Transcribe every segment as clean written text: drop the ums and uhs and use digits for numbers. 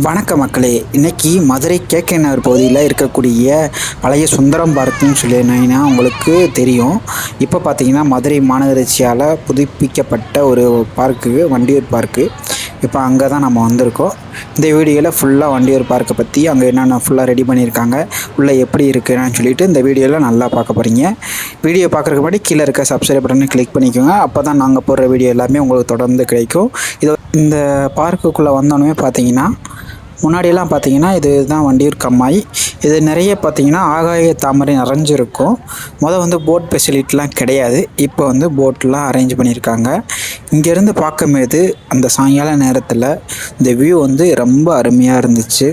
வணக்க மக்களே, இன்னைக்கு மதுரை கேகே நகர் பகுதியில் இருக்கக்கூடிய பழைய சுந்தரம் பார்க்குன்னு சொல்லினா உங்களுக்கு தெரியும். இப்போ பார்த்தீங்கன்னா மதுரை மாநகராட்சியால் புதுப்பிக்கப்பட்ட ஒரு பார்க்கு, வண்டியூர் பார்க்கு. இப்போ அங்கே தான் நம்ம வந்திருக்கோம். இந்த வீடியோவில் ஃபுல்லாக வண்டியூர் பார்க்கை பற்றி அங்கே என்னென்ன ஃபுல்லாக ரெடி பண்ணியிருக்காங்க, உள்ளே எப்படி இருக்குன்னு சொல்லிட்டு இந்த வீடியோவில் நல்லா பார்க்க போகிறீங்க. வீடியோ பார்க்குறதுக்கு முன்னாடி கீழே இருக்க சப்ஸ்கிரைப் பட்டனை கிளிக் பண்ணிக்கோங்க. அப்போ தான் நாங்கள் போடுற வீடியோ எல்லாமே உங்களுக்கு தொடர்ந்து கிடைக்கும். இந்த பார்க்குக்குள்ளே வந்தோன்னே பார்த்தீங்கன்னா முன்னாடியெல்லாம் பார்த்தீங்கன்னா இதுதான் வண்டியூர் கம்மாய். இது நிறைய பார்த்தீங்கன்னா ஆகாய தாமரை நிறைஞ்சிருக்கும். வந்து போட் ஃபெசிலிட்டிலாம் கிடையாது. இப்போ போட்லாம் அரேஞ்ச் பண்ணியிருக்காங்க. இங்கேருந்து பார்க்கும்போது அந்த சாயங்கால நேரத்தில் இந்த வியூ ரொம்ப அருமையாக இருந்துச்சு.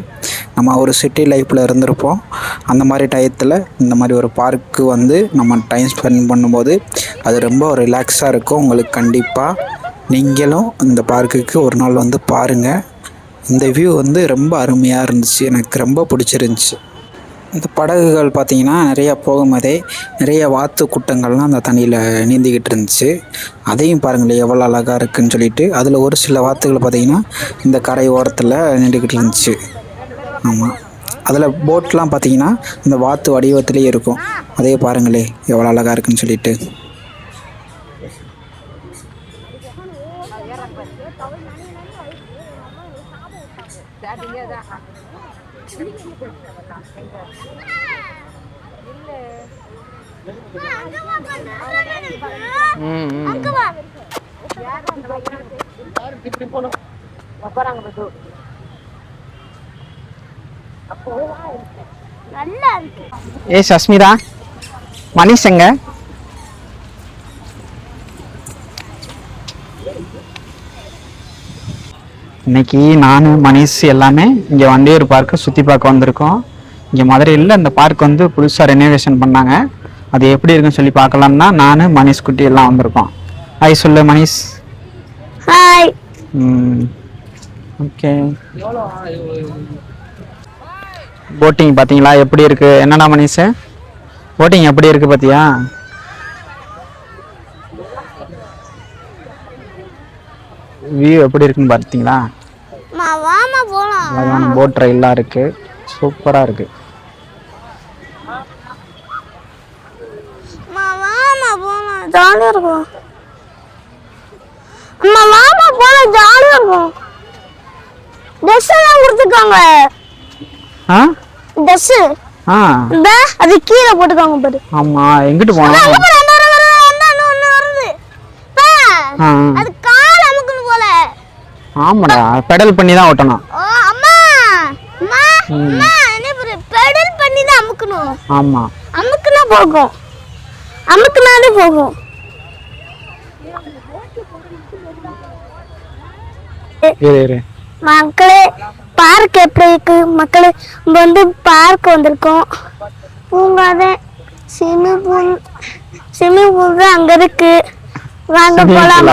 நம்ம ஒரு சிட்டி லைஃப்பில் இருந்திருப்போம். அந்த மாதிரி டயத்தில் இந்த மாதிரி ஒரு பார்க்கு நம்ம டைம் ஸ்பெண்ட் பண்ணும்போது அது ரொம்ப ரிலாக்ஸாக இருக்கும். உங்களுக்கு கண்டிப்பாக நீங்களும் இந்த பார்க்குக்கு ஒரு நாள் பாருங்கள். இந்த வியூ ரொம்ப அருமையாக இருந்துச்சு. எனக்கு ரொம்ப பிடிச்சிருந்துச்சி. இந்த படகுகள் பார்த்திங்கன்னா நிறையா போகும்போதே நிறைய வாத்து கூட்டங்கள்லாம் அந்த தண்ணியில் நீந்திக்கிட்டு இருந்துச்சு. அதையும் பாருங்களேன் எவ்வளோ அழகாக இருக்குதுன்னு சொல்லிட்டு. அதில் ஒரு சில வாத்துகள் பார்த்திங்கன்னா இந்த கரை ஓரத்தில் நின்றுக்கிட்டு இருந்துச்சு. ஆமாம், அதில் போட்லாம் பார்த்திங்கன்னா இந்த வாத்து வடிவத்திலே இருக்கும். அதே பாருங்களே எவ்வளோ அழகாக இருக்குதுன்னு சொல்லிட்டு. ஏ சஸ்மிதா, மணிஷ் எங்க? இன்னைக்கு நான் மணிஷ் எல்லாமே இங்கே வண்டியூர் பார்க்கு சுற்றி பார்க்க வந்திருக்கோம். இங்கே மதுரையில் இந்த பார்க் புதுசாக ரெனோவேஷன் பண்ணாங்க. அது எப்படி இருக்குன்னு சொல்லி பார்க்கலாம்னா நான் மணிஷ் குட்டி எல்லாம் வந்திருக்கோம். ஹாய் சொல்லு மணிஷ். ஹாய். ஓகே. போட்டிங் பார்த்தீங்களா எப்படி இருக்கு? என்னடா மணிஷ், போட்டிங் எப்படி இருக்கு பார்த்தியா? வியூ எப்படி இருக்குன்னு பார்த்தீங்களா? போட் ரயில்லாம் இருக்கு, சூப்பரா இருக்கு. ஜாலியா இருக்கும். அம்மா வாமா போலாம், ஜாலியா இருக்கும். ட்ரெஸ் எல்லாம் கொடுத்துருக்காங்க. ட்ரெஸ் அது கீழே போட்டுக்காங்க பாரு. ஆமா, எங்கிட்டு போனா? அது கால் அமுக்கணும் போல. ஆமாடா, பெடல் பண்ணி தான் ஓட்டணும். அம்மா அம்மா அம்மா என்ன பாரு, பெடல் பண்ணி தான் அமுக்கணும். ஆமா, அமுக்குனா போகும், அமுக்குனாலே போகும். மக்களே பார்க் எப்படி இருக்கு மக்களே? பார்க் வந்திருக்கோம். பூங்காதான் ஸ்விம்மிங் பூல் தான் அங்க இருக்கு. வாங்க போலாம்.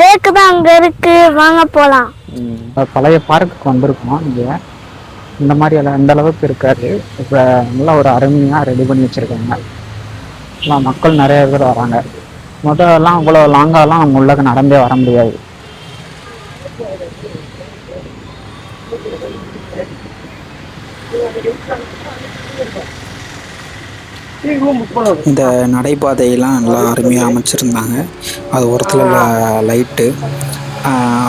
லேக் தான் அங்க இருக்கு, வாங்க போலாம். பழைய பார்க்குக்கு வந்திருக்கோம். இங்க இந்த மாதிரி எந்த அளவுக்கு இருக்காது. இப்ப நல்லா ஒரு அருமையா ரெடி பண்ணி வச்சிருக்காங்க. மக்கள் நிறைய பேர் வராங்க. முதல்லாம் அவ்வளவு லாங்காலாம் நம்ம உள்ளக்க நடந்தே வர முடியாது. இந்த நடைபாதையெல்லாம் நல்லா அருமையாக அமைச்சிருந்தாங்க. அது ஓரத்தில் லைட்டு,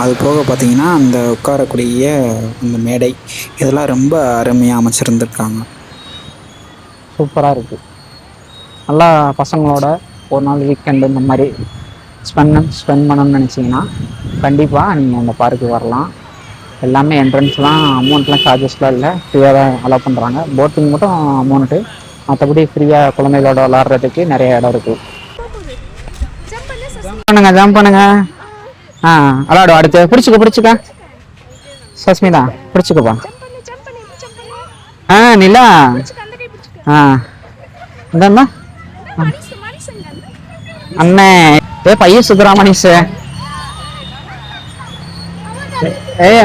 அது போக பார்த்திங்கன்னா அந்த உட்காரக்கூடிய இந்த மேடை, இதெல்லாம் ரொம்ப அருமையாக அமைச்சிருந்துருக்காங்க. சூப்பராக இருக்குது. நல்லா பசங்களோட ஒரு நாள் வீக்கெண்டு இந்த மாதிரி ஸ்பெண்ட் பண்ணணும்னு நினச்சிங்கன்னா கண்டிப்பாக நீங்கள் அந்த பார்க்கு வரலாம். எல்லாமே என்ட்ரன்ஸ்லாம் அமௌண்ட்லாம் சார்ஜஸ்லாம் இல்லை, ஃப்ரீயாக தான் அலோவ் பண்ணுறாங்க. போட்டிங் மட்டும் அமௌண்ட்டு, மற்றபடி ஃப்ரீயாக குழந்தைகளோட விளாட்றதுக்கு நிறைய இடம் இருக்குது. ஜம்ப் பண்ணுங்க. விளாடு. அடுத்து பிடிச்சிக்க சஸ்மிதா, பிடிச்சிக்கப்பா. நிலா. இந்தா அண்ணே, பையன் சுத்துறா மணிஷ்.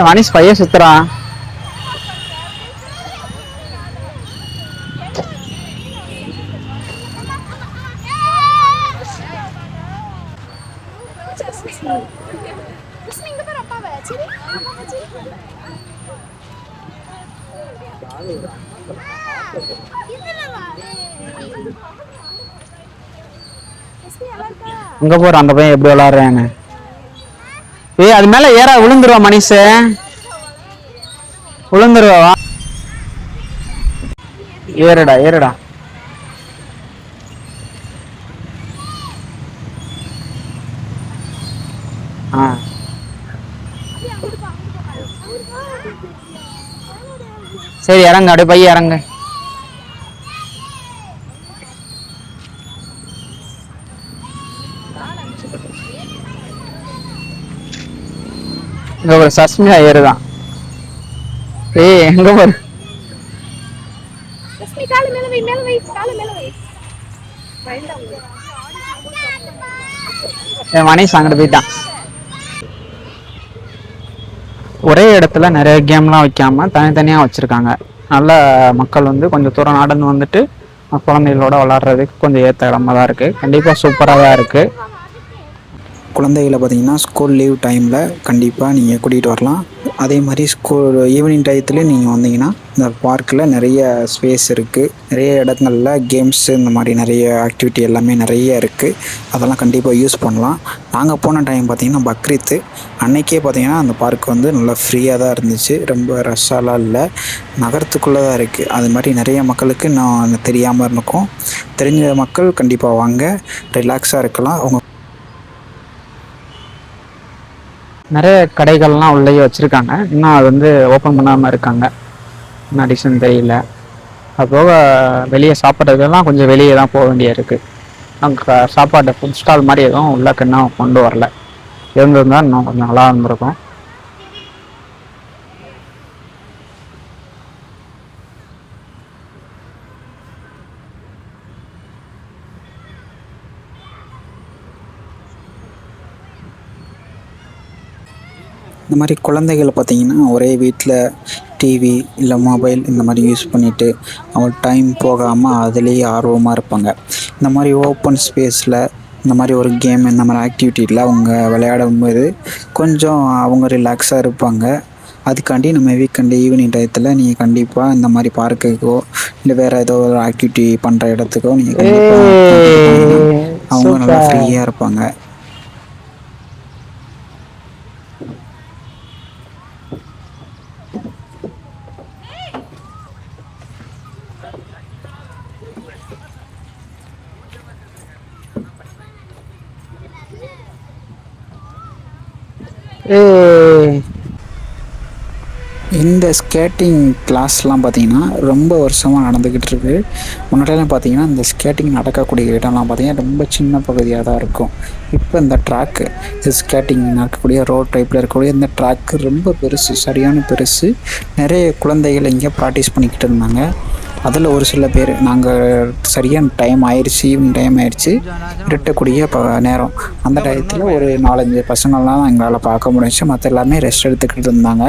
மணிஷ் பையன் சுத்துறா. Terus minggu berapa, Mbak? Ciri? அங்க போற அந்த பையன் எப்படி விளாடுறான்னு. ஏய் அது மேல ஏறா, விழுந்துருவா மனுஷ, விழுந்துருவா. ஏறுடா ஏறுடா. ஆ சரி இறங்க, அப்படியே பைய இறங்க. இங்க ஒரு சஸ்மியா ஏறுதான். ஏய் எங்க போற? மணிஷ் அங்கிட்டு போயிட்டான். ஒரே இடத்துல நிறைய கேம்லாம் வைக்காம தனித்தனியாக வச்சுருக்காங்க. நல்ல மக்கள் வந்து கொஞ்சம் தூரம் நடந்து வந்துட்டு குழந்தைகளோட விளாட்றதுக்கு கொஞ்சம் ஏற்ற இடமா தான் இருக்குது. கண்டிப்பாக சூப்பராக தான் இருக்குது. குழந்தைகளை பார்த்திங்கன்னா ஸ்கூல் லீவ் டைமில் கண்டிப்பாக நீங்கள் கூட்டிகிட்டு வரலாம். அதே மாதிரி ஸ்கூல் ஈவினிங் டயத்துலேயும் நீங்கள் வந்தீங்கன்னா இந்த பார்க்கில் நிறைய ஸ்பேஸ் இருக்குது. நிறைய இடங்களில் கேம்ஸு இந்த மாதிரி நிறைய ஆக்டிவிட்டி எல்லாமே நிறைய இருக்குது. அதெல்லாம் கண்டிப்பாக யூஸ் பண்ணலாம். நாங்கள் போன டைம் பார்த்திங்கன்னா பக்ரீத்து அன்னைக்கே பார்த்திங்கன்னா அந்த பார்க் வந்து நல்லா ஃப்ரீயாக தான் இருந்துச்சு. ரொம்ப ரஷ்ஷாலாம் இல்லை, நகரத்துக்குள்ளே தான் இருக்குது. அது மாதிரி நிறைய மக்களுக்கு நான் தெரியாமல் இருக்கும். தெரிஞ்ச மக்கள் கண்டிப்பாக வாங்க, ரிலாக்ஸாக இருக்கலாம். அவங்க நிறைய கடைகள்லாம் உள்ளேயே வச்சுருக்காங்க. இன்னும் அது வந்து ஓப்பன் பண்ணாமல் இருக்காங்க. என்ன ரீசன் தெரியல. அது போக வெளியே சாப்பிட்றதுக்கெல்லாம் கொஞ்சம் வெளியே தான் போக வேண்டிய இருக்குது. அங்கே சாப்பாடு ஃபுட் ஸ்டால் மாதிரி எதுவும் உள்ளக்கு இன்னும் கொண்டு வரல. இருந்திருந்தால் இன்னும் கொஞ்சம் நல்லா இருந்திருக்கும். இந்த மாதிரி குழந்தைகளை பார்த்திங்கன்னா ஒரே வீட்டில் டிவி இல்லை மொபைல் இந்த மாதிரி யூஸ் பண்ணிவிட்டு அவங்க டைம் போகாமல் அதுலேயே ஆர்வமாக இருப்பாங்க. இந்த மாதிரி ஓப்பன் ஸ்பேஸில் இந்த மாதிரி ஒரு கேம் இந்த மாதிரி ஆக்டிவிட்டியில் அவங்க விளையாடும்போது கொஞ்சம் அவங்க ரிலாக்ஸாக இருப்பாங்க. அதுக்காண்டி நம்ம வீக்கெண்டு ஈவினிங் டயத்தில் நீங்கள் கண்டிப்பாக இந்த மாதிரி பார்க்குக்கோ இல்லை வேறு ஏதோ ஒரு ஆக்டிவிட்டி பண்ணுற இடத்துக்கோ நீங்கள் கண்டிப்பாக அவங்க நல்லா ஃப்ரீயாக இருப்பாங்க. இந்த ஸ்கேட்டிங் கிளாஸ்லாம் பார்த்திங்கன்னா ரொம்ப வருஷமாக நடந்துக்கிட்டு இருக்குது. முன்னாடியெல்லாம் பார்த்திங்கன்னா இந்த ஸ்கேட்டிங் நடக்கக்கூடிய இடம்லாம் பார்த்திங்கன்னா ரொம்ப சின்ன பகுதியாக தான் இருக்கும். இப்போ இந்த ட்ராக்கு ஸ்கேட்டிங் நடக்கக்கூடிய ரோட் டைப்பில் இருக்கக்கூடிய இந்த ட்ராக்கு ரொம்ப பெருசு, சரியான பெருசு. நிறைய குழந்தைகள் இங்கே ப்ராக்டிஸ் பண்ணிக்கிட்டு இருந்தாங்க. அதில் ஒரு சில பேர் நாங்கள் சரியான டைம் ஆயிடுச்சு, ஈவினிங் டைம் ஆயிடுச்சு, இருட்டக்கூடிய நேரம். அந்த டயத்தில் ஒரு 4-5 பசங்கள்லாம் எங்களால் பார்க்க முடிஞ்சிச்சு. மற்ற எல்லாமே ரெஸ்ட் எடுத்துக்கிட்டு இருந்தாங்க.